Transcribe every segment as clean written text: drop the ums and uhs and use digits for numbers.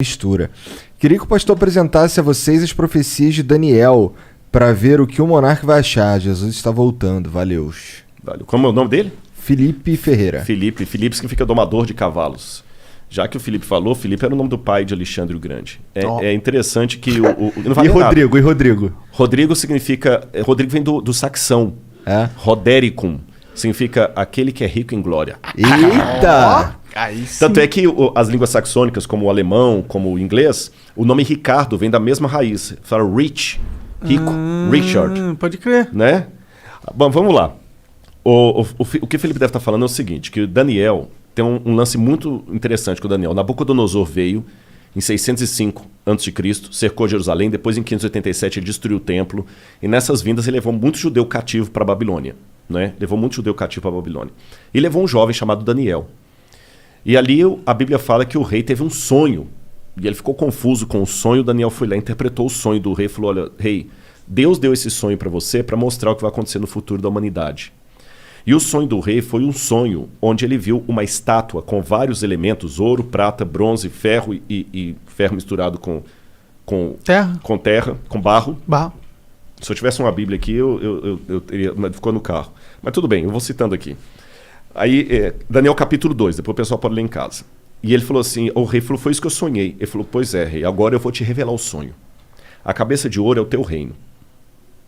Mistura. Queria que o pastor apresentasse a vocês as profecias de Daniel para ver o que o monarca vai achar. Jesus está voltando. Valeu. Como é o nome dele? Felipe Ferreira. Felipe significa domador de cavalos. Já que o Felipe falou, Felipe era o nome do pai de Alexandre o Grande. É interessante que não vale E Rodrigo? Rodrigo significa... Rodrigo vem do saxão. É? Rodericum. Significa aquele que é rico em glória. Eita! Tanto é que as línguas saxônicas, como o alemão, como o inglês, o nome Ricardo vem da mesma raiz. Fala rich, rico, Richard. Pode crer. Né? Bom, vamos lá. O que o Felipe deve estar falando é o seguinte, que o Daniel tem um lance muito interessante com o Daniel. Nabucodonosor veio em 605 a.C., cercou Jerusalém, depois em 587 ele destruiu o templo, e nessas vindas ele levou muito judeu cativo para a Babilônia. Né? Levou muito judeu cativo para a Babilônia. E levou um jovem chamado Daniel. E ali a Bíblia fala que o rei teve um sonho. E ele ficou confuso com o sonho. Daniel foi lá, interpretou o sonho do rei e falou: olha, rei, Deus deu esse sonho para você para mostrar o que vai acontecer no futuro da humanidade. E o sonho do rei foi um sonho onde ele viu uma estátua com vários elementos: ouro, prata, bronze, ferro e ferro misturado com terra, com barro. Se eu tivesse uma Bíblia aqui, eu teria, mas ficou no carro. Mas tudo bem, eu vou citando aqui. Aí, Daniel capítulo 2, depois o pessoal pode ler em casa. E ele falou assim, o rei falou, foi isso que eu sonhei. Ele falou, pois é, rei, agora eu vou te revelar o sonho. A cabeça de ouro é o teu reino.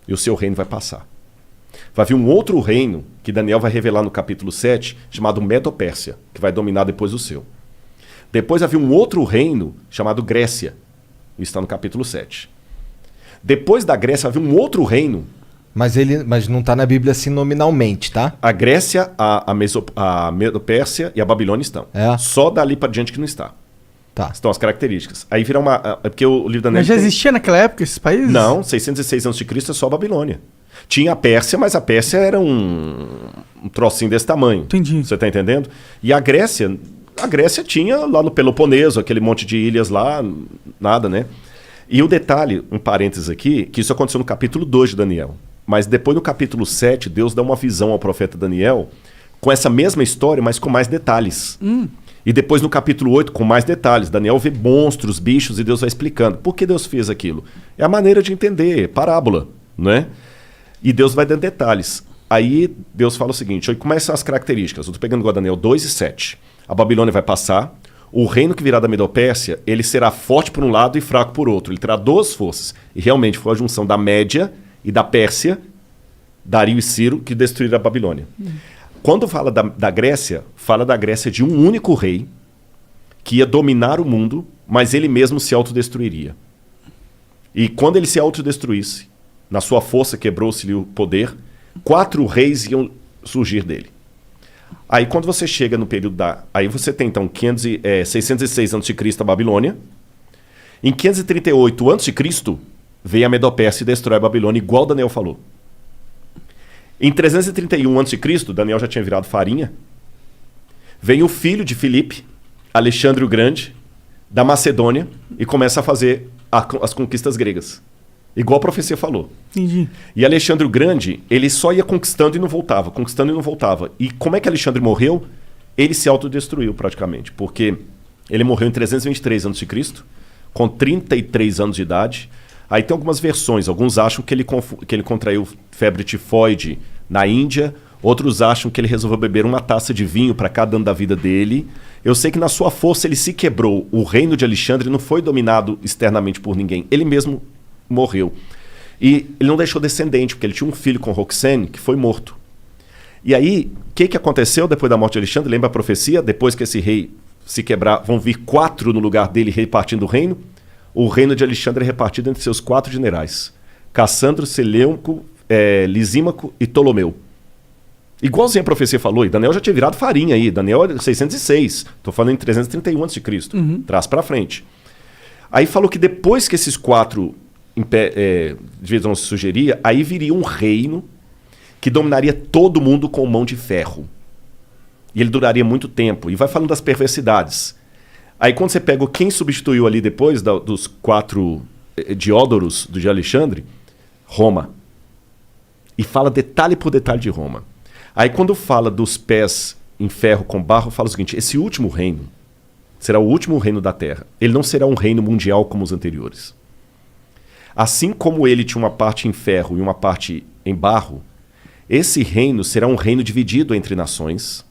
E o seu reino vai passar. Vai vir um outro reino, que Daniel vai revelar no capítulo 7, chamado Medo-Pérsia, que vai dominar depois o seu. Depois vai vir um outro reino, chamado Grécia. Isso está no capítulo 7. Depois da Grécia vai vir um outro reino. Mas não está na Bíblia assim nominalmente, tá? A Grécia, a Medo-Pérsia e a Babilônia estão. É. Só dali para diante que não está. Tá. Estão as características. Aí vira uma... porque o livro da Mas já existia naquela época esses países? Não, 606 a.C. é só a Babilônia. Tinha a Pérsia, mas a Pérsia era um trocinho desse tamanho. Entendi. Você está entendendo? E a Grécia tinha lá no Peloponeso, aquele monte de ilhas lá, nada, né? E o detalhe, um parênteses aqui, que isso aconteceu no capítulo 2 de Daniel. Mas depois no capítulo 7, Deus dá uma visão ao profeta Daniel com essa mesma história, mas com mais detalhes. E depois no capítulo 8, com mais detalhes. Daniel vê monstros, bichos, e Deus vai explicando. Por que Deus fez aquilo? É a maneira de entender, parábola, né? E Deus vai dando detalhes. Aí Deus fala o seguinte, como são as características? Eu estou pegando igual Daniel 2 e 7. A Babilônia vai passar, o reino que virá da Medo-Pérsia, ele será forte por um lado e fraco por outro. Ele terá duas forças. E realmente foi a junção da Média e da Pérsia, Dario e Ciro, que destruíram a Babilônia. Quando fala da Grécia, fala da Grécia de um único rei que ia dominar o mundo, mas ele mesmo se autodestruiria. E quando ele se autodestruísse, na sua força quebrou-se-lhe o poder, 4 reis iam surgir dele. Aí quando você chega no período aí você tem então 606 a.C. a Babilônia. Em 538 a.C., vem a Medo-Pérsia e destrói a Babilônia, igual Daniel falou. Em 331 a.C., Daniel já tinha virado farinha, vem o filho de Filipe, Alexandre o Grande, da Macedônia, e começa a fazer as conquistas gregas. Igual a profecia falou. Entendi. E Alexandre o Grande, ele só ia conquistando e não voltava, conquistando e não voltava. E como é que Alexandre morreu? Ele se autodestruiu praticamente, porque ele morreu em 323 a.C., com 33 anos de idade. Aí tem algumas versões, alguns acham que ele contraiu febre tifoide na Índia, outros acham que ele resolveu beber uma taça de vinho para cada ano da vida dele. Eu sei que na sua força ele se quebrou. O reino de Alexandre não foi dominado externamente por ninguém, ele mesmo morreu. E ele não deixou descendente, porque ele tinha um filho com Roxane que foi morto. E aí, o que aconteceu depois da morte de Alexandre? Lembra a profecia? Depois que esse rei se quebrar, vão vir 4 no lugar dele repartindo o reino. O reino de Alexandre é repartido entre seus 4 generais: Cassandro, Seleuco, Lisímaco e Ptolomeu. Igualzinho a profecia falou, e Daniel já tinha virado farinha aí. Daniel é 606, estou falando em 331 a.C., traz para frente. Aí falou que depois que esses 4 divisões se sugeria, aí viria um reino que dominaria todo mundo com mão de ferro. E ele duraria muito tempo. E vai falando das perversidades. Aí quando você pega quem substituiu ali depois dos 4 Diódoros de Alexandre, Roma. E fala detalhe por detalhe de Roma. Aí quando fala dos pés em ferro com barro, fala o seguinte, esse último reino, Será o último reino da terra. Ele não será um reino mundial como os anteriores. Assim como ele tinha uma parte em ferro e uma parte em barro, esse reino será um reino dividido entre nações,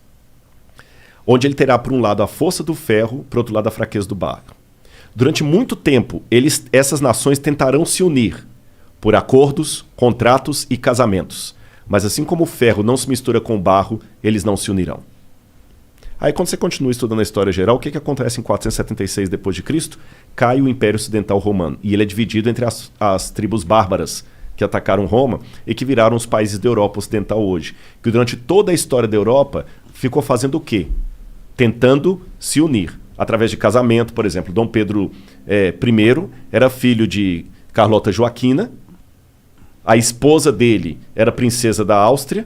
onde ele terá, por um lado, a força do ferro, por outro lado, a fraqueza do barro. Durante muito tempo, essas nações tentarão se unir por acordos, contratos e casamentos. Mas assim como o ferro não se mistura com o barro, eles não se unirão. Aí quando você continua estudando a história geral, o que acontece em 476 d.C.? Cai o Império Ocidental Romano. E ele é dividido entre as tribos bárbaras que atacaram Roma e que viraram os países da Europa Ocidental hoje. Que durante toda a história da Europa ficou fazendo o quê? Tentando se unir. Através de casamento, por exemplo. Dom Pedro I era filho de Carlota Joaquina. A esposa dele era princesa da Áustria.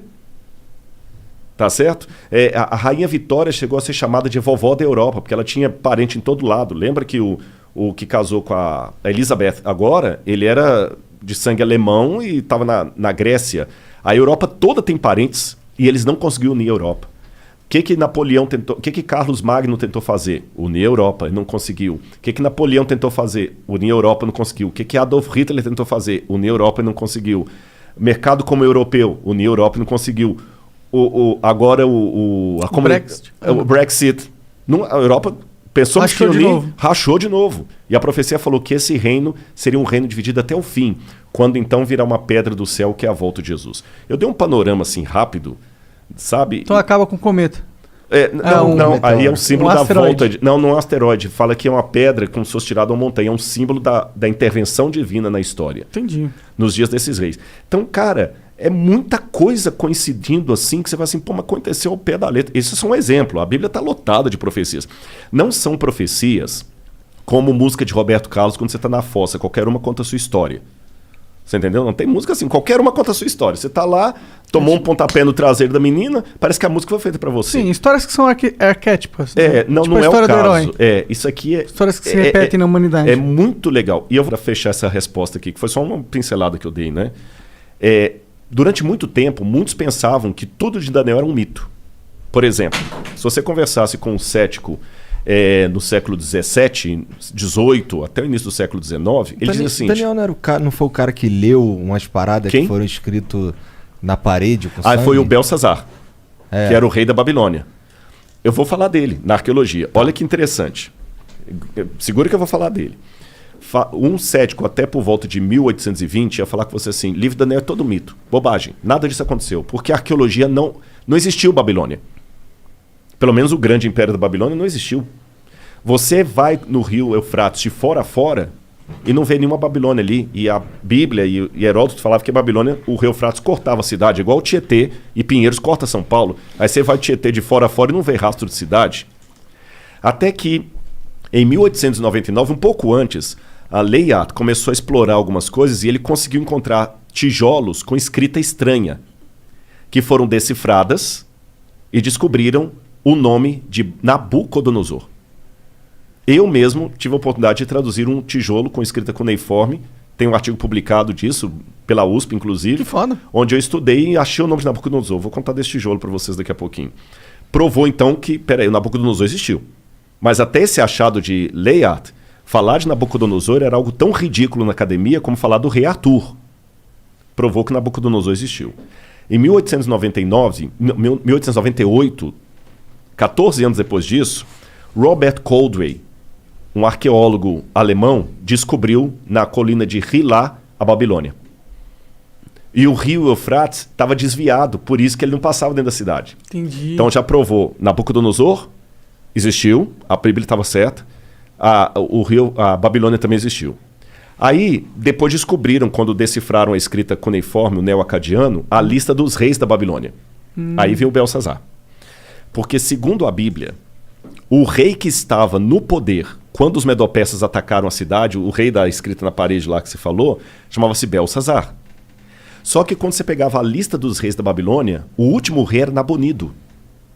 Tá certo? A Rainha Vitória chegou a ser chamada de vovó da Europa, porque ela tinha parente em todo lado. Lembra que o que casou com a Elizabeth agora, ele era de sangue alemão e estava na Grécia. A Europa toda tem parentes e eles não conseguiram unir a Europa. O que Napoleão tentou? O que Carlos Magno tentou fazer? Unir a Europa, ele não conseguiu. O que Napoleão tentou fazer? Unir a Europa, não conseguiu. O que Adolf Hitler tentou fazer? Unir a Europa, não conseguiu. Mercado como europeu, unir a Europa, não conseguiu. Agora o Brexit. A Europa pensou que rachou de novo. E a profecia falou que esse reino seria um reino dividido até o fim, quando então virá uma pedra do céu que é a volta de Jesus. Eu dei um panorama assim rápido, sabe? Então acaba com o cometa. Não, aí é um símbolo da volta. Não é um asteroide. Fala que é uma pedra como se fosse tirada de uma montanha. É um símbolo da intervenção divina na história. Entendi. Nos dias desses reis. Então, cara, é muita coisa coincidindo assim que você vai assim, pô, mas aconteceu ao pé da letra. Isso é só um exemplo. A Bíblia está lotada de profecias. Não são profecias como música de Roberto Carlos quando você está na fossa. Qualquer uma conta a sua história. Você entendeu? Não tem música assim. Qualquer uma conta a sua história. Você tá lá, tomou um pontapé no traseiro da menina, parece que a música foi feita para você. Sim, histórias que são arquétipas. Não, tipo não é o caso. Herói. Isso aqui é... Histórias que se repetem na humanidade. É muito legal. E eu vou fechar essa resposta aqui, que foi só uma pincelada que eu dei, né? Durante muito tempo, muitos pensavam que tudo de Daniel era um mito. Por exemplo, se você conversasse com um cético no século XVII, XVIII, até o início do século XIX, ele dizia assim... Daniel não foi o cara que leu umas paradas que foram escritas na parede com sangue? Foi o Belsazar, que era o rei da Babilônia. Eu vou falar dele na arqueologia. Olha que interessante. Segura que eu vou falar dele. Um cético até por volta de 1820 ia falar com você assim, livro de Daniel é todo mito, bobagem, nada disso aconteceu, porque a arqueologia não existiu Babilônia. Pelo menos o grande império da Babilônia não existiu. Você vai no rio Eufrates de fora a fora e não vê nenhuma Babilônia ali. E a Bíblia e Heródoto falavam que a Babilônia, o rio Eufrates cortava a cidade, igual o Tietê e Pinheiros corta São Paulo. Aí você vai Tietê de fora a fora e não vê rastro de cidade. Até que, em 1899, um pouco antes, a Layard começou a explorar algumas coisas e ele conseguiu encontrar tijolos com escrita estranha, que foram decifradas e descobriram o nome de Nabucodonosor. Eu mesmo tive a oportunidade de traduzir um tijolo com escrita cuneiforme. Tem um artigo publicado disso, pela USP, inclusive. Que foda. Onde eu estudei e achei o nome de Nabucodonosor. Vou contar desse tijolo para vocês daqui a pouquinho. Provou, então, que, o Nabucodonosor existiu. Mas até esse achado de Layard, falar de Nabucodonosor era algo tão ridículo na academia como falar do rei Arthur. Provou que Nabucodonosor existiu. Em 1898, 14 anos depois disso, Robert Coldewey, um arqueólogo alemão, descobriu na colina de Hilá a Babilônia. E o rio Eufrates estava desviado, por isso que ele não passava dentro da cidade. Entendi. Então já provou, Nabucodonosor existiu, a Bíblia estava certa, a Babilônia também existiu. Aí, depois descobriram, quando decifraram a escrita cuneiforme, o neo-acadiano, a lista dos reis da Babilônia. Aí veio o Belsazar. Porque, segundo a Bíblia, o rei que estava no poder quando os medo-persas atacaram a cidade, o rei da escrita na parede lá que você falou, chamava-se Belsazar. Só que quando você pegava a lista dos reis da Babilônia, o último rei era Nabonido.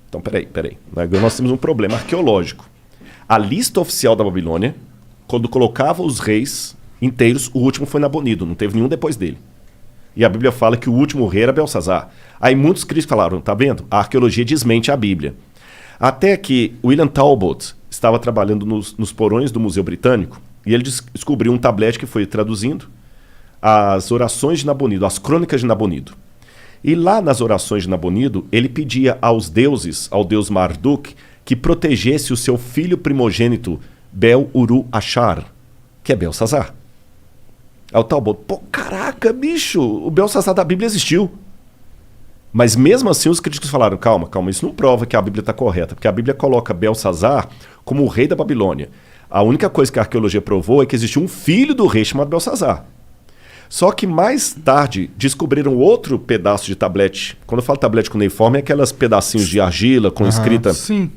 Então, peraí. Agora nós temos um problema arqueológico. A lista oficial da Babilônia, quando colocava os reis inteiros, o último foi Nabonido, não teve nenhum depois dele. E a Bíblia fala que o último rei era Belsazar. Aí muitos críticos falaram, tá vendo? A arqueologia desmente a Bíblia. Até que William Talbot estava trabalhando nos porões do Museu Britânico e ele descobriu um tablete que foi traduzindo as orações de Nabonido, as crônicas de Nabonido. E lá nas orações de Nabonido, ele pedia aos deuses, ao deus Marduk, que protegesse o seu filho primogênito, Bel-Uru-Achar, que é Belsazar. Aí o Talbot, pô, caraca, bicho, o Belsazar da Bíblia existiu. Mas mesmo assim os críticos falaram, calma, isso não prova que a Bíblia está correta, porque a Bíblia coloca Belsazar como o rei da Babilônia. A única coisa que a arqueologia provou é que existiu um filho do rei chamado Belsazar. Só que mais tarde descobriram outro pedaço de tablete. Quando eu falo tablete cuneiforme, é aquelas pedacinhos de argila com escrita. Sim.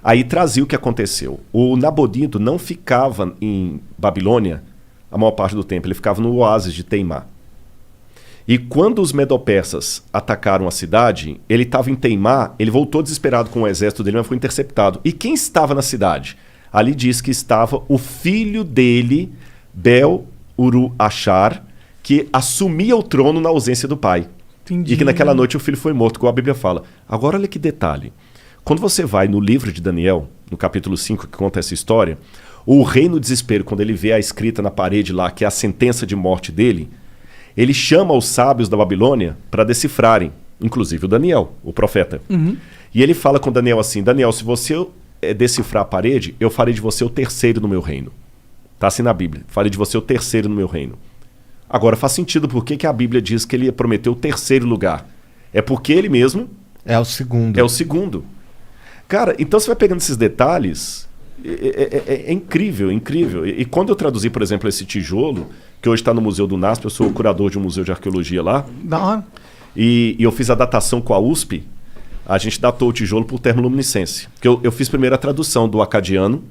Aí trazia o que aconteceu. O Nabonido não ficava em Babilônia a maior parte do tempo, ele ficava no oásis de Teimá. E quando os medo-persas atacaram a cidade, ele estava em Teimá, ele voltou desesperado com o exército dele, mas foi interceptado. E quem estava na cidade? Ali diz que estava o filho dele, Bel-Uru-Achar, que assumia o trono na ausência do pai. Entendi. E que naquela noite o filho foi morto, como a Bíblia fala. Agora olha que detalhe. Quando você vai no livro de Daniel, no capítulo 5, que conta essa história, o rei no desespero, quando ele vê a escrita na parede lá, que é a sentença de morte dele, ele chama os sábios da Babilônia para decifrarem, inclusive o Daniel, o profeta. E ele fala com Daniel assim, Daniel, se você decifrar a parede, eu farei de você o terceiro no meu reino. Está assim na Bíblia, farei de você o terceiro no meu reino. Agora faz sentido porque que a Bíblia diz que ele prometeu o terceiro lugar. É porque ele mesmo... É o segundo. É o segundo. Cara, então você vai pegando esses detalhes... É incrível, incrível. E quando eu traduzi, por exemplo, esse tijolo, que hoje está no Museu do NASP, eu sou o curador de um museu de arqueologia lá. Da hora. E eu fiz a datação com a USP, a gente datou o tijolo por termoluminescência. Eu fiz primeiro a tradução do acadiano,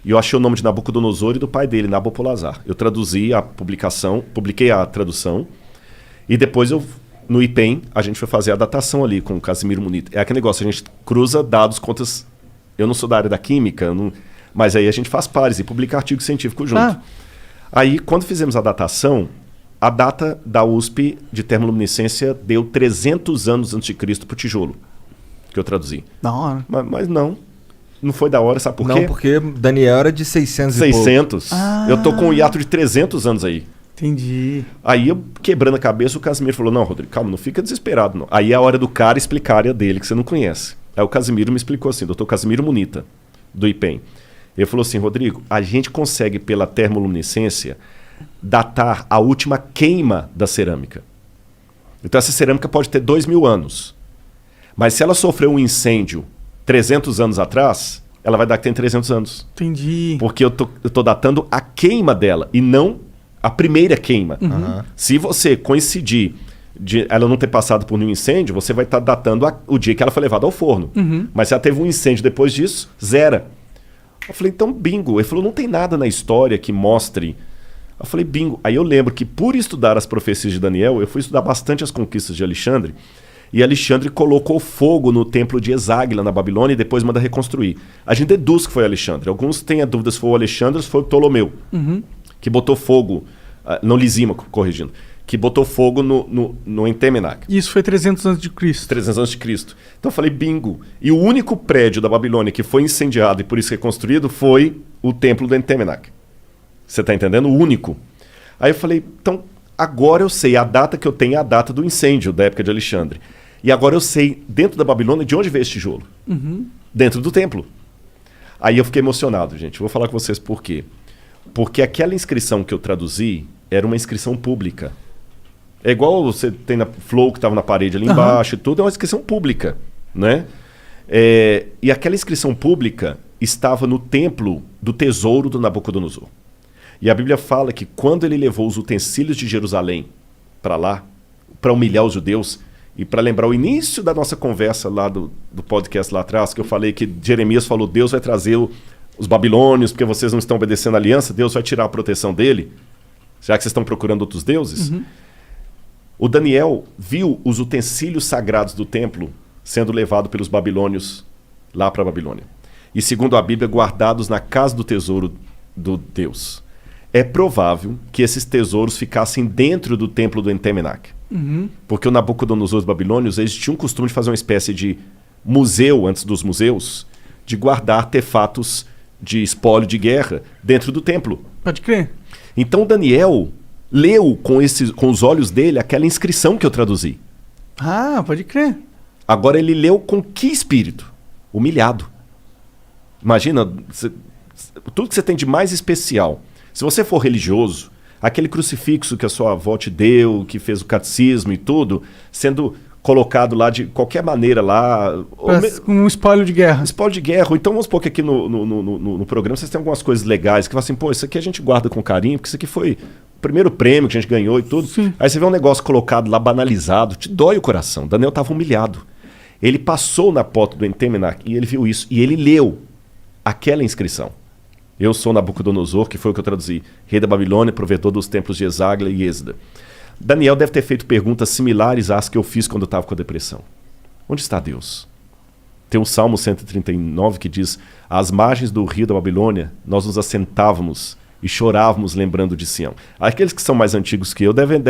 e eu achei o nome de Nabucodonosor e do pai dele, Nabopolassar. Eu traduzi a publicação, publiquei a tradução, e depois no IPEM, a gente foi fazer a datação ali com o Casimiro Munita. É aquele negócio, a gente cruza dados, contas... Eu não sou da área da química, mas aí a gente faz pares e publica artigo científico junto. Aí, quando fizemos a datação, a data da USP de termoluminescência deu 300 anos antes de Cristo para o tijolo, que eu traduzi. Da hora. Mas não foi da hora, sabe por quê? Não, porque Daniel era de 600 e pouco. 600. Eu tô com um hiato de 300 anos aí. Entendi. Aí eu, quebrando a cabeça, o Casimiro falou, não, Rodrigo, calma, não fica desesperado. Não. Aí é a hora do cara explicar a área dele, que você não conhece. Aí o Casimiro me explicou assim, doutor Casimiro Munita, do IPEM. Ele falou assim, Rodrigo, a gente consegue, pela termoluminescência, datar a última queima da cerâmica. Então essa cerâmica pode ter 2.000 anos. Mas se ela sofreu um incêndio 300 anos atrás, ela vai dar que tem 300 anos. Entendi. Porque eu tô datando a queima dela e não a primeira queima. Se você coincidir de ela não ter passado por nenhum incêndio, você vai estar datando o dia que ela foi levada ao forno. Mas se ela teve um incêndio depois disso, zera. Eu falei, então bingo. Ele falou, não tem nada na história que mostre. Eu falei, bingo. Aí eu lembro que por estudar as profecias de Daniel, eu fui estudar bastante as conquistas de Alexandre, e Alexandre colocou fogo no templo de Eságila, na Babilônia, e depois manda reconstruir. A gente deduz que foi Alexandre. Alguns têm a dúvida se foi o Alexandre ou se foi o Ptolomeu, que botou fogo, não Lisímaco, corrigindo, que botou fogo no Entemenac. Isso foi 300 anos de Cristo. 300 anos de Cristo. Então eu falei, bingo. E o único prédio da Babilônia que foi incendiado e por isso reconstruído foi o templo do Entemenac. Você está entendendo? O único. Aí eu falei, então agora eu sei, a data que eu tenho é a data do incêndio da época de Alexandre. E agora eu sei, dentro da Babilônia, de onde veio esse tijolo. Dentro do templo. Aí eu fiquei emocionado, gente. Vou falar com vocês por quê. Porque aquela inscrição que eu traduzi era uma inscrição pública. É igual você tem na Flow que estava na parede ali embaixo e tudo, é uma inscrição pública, né? E aquela inscrição pública estava no templo do tesouro do Nabucodonosor. E a Bíblia fala que quando ele levou os utensílios de Jerusalém para lá, para humilhar os judeus, e para lembrar o início da nossa conversa lá do podcast lá atrás, que eu falei que Jeremias falou, Deus vai trazer os babilônios, porque vocês não estão obedecendo a aliança, Deus vai tirar a proteção dele, já que vocês estão procurando outros deuses. O Daniel viu os utensílios sagrados do templo sendo levados pelos babilônios lá para a Babilônia. E segundo a Bíblia, guardados na casa do tesouro do Deus. É provável que esses tesouros ficassem dentro do templo do Entemenac. Porque o Nabucodonosor dos babilônios, eles tinham o costume de fazer uma espécie de museu, antes dos museus, de guardar artefatos de espólio de guerra dentro do templo. Pode crer. Então Daniel leu com os olhos dele aquela inscrição que eu traduzi. Ah, pode crer. Agora ele leu com que espírito? Humilhado. Imagina, tudo que você tem de mais especial. Se você for religioso, aquele crucifixo que a sua avó te deu, que fez o catecismo e tudo, sendo colocado lá de qualquer maneira lá... Com um espólio de guerra. Espólio de guerra. Ou então vamos supor que aqui no programa vocês têm algumas coisas legais, que falam assim, pô, isso aqui a gente guarda com carinho, porque isso aqui foi o primeiro prêmio que a gente ganhou e tudo. Sim. Aí você vê um negócio colocado lá, banalizado, te dói o coração. Daniel estava humilhado. Ele passou na porta do Entemenar e ele viu isso. E ele leu aquela inscrição. Eu sou Nabucodonosor, que foi o que eu traduzi. Rei da Babilônia, provedor dos templos de Esagla e Êxodo. Daniel deve ter feito perguntas similares às que eu fiz quando eu estava com a depressão. Onde está Deus? Tem o Salmo 139 que diz: às margens do rio da Babilônia, nós nos assentávamos e chorávamos lembrando de Sião. Aqueles que são mais antigos que eu devem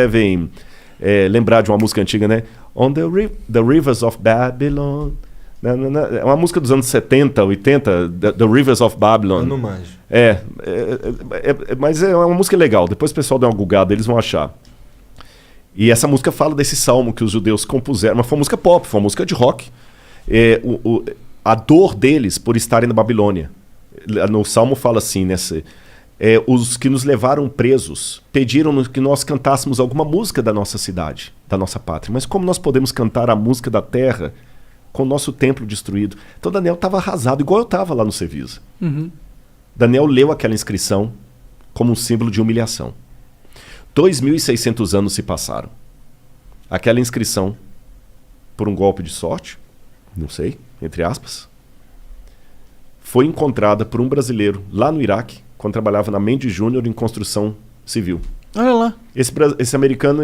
lembrar de uma música antiga, né? On the rivers of Babylon. É uma música dos anos 70, 80, The Rivers of Babylon. Eu não manjo. Mas é uma música legal. Depois o pessoal dá uma googada, eles vão achar. E essa música fala desse salmo que os judeus compuseram. Mas foi uma música pop, foi uma música de rock. A dor deles por estarem na Babilônia. No salmo fala assim, os que nos levaram presos pediram que nós cantássemos alguma música da nossa cidade, da nossa pátria. Mas como nós podemos cantar a música da terra com o nosso templo destruído? Então Daniel estava arrasado, igual eu estava lá no Cevisa. Uhum. Daniel leu aquela inscrição como um símbolo de humilhação. 2.600 anos se passaram. Aquela inscrição, por um golpe de sorte, não sei, entre aspas, foi encontrada por um brasileiro lá no Iraque, quando trabalhava na Mendes Júnior em construção civil. Olha lá. Esse americano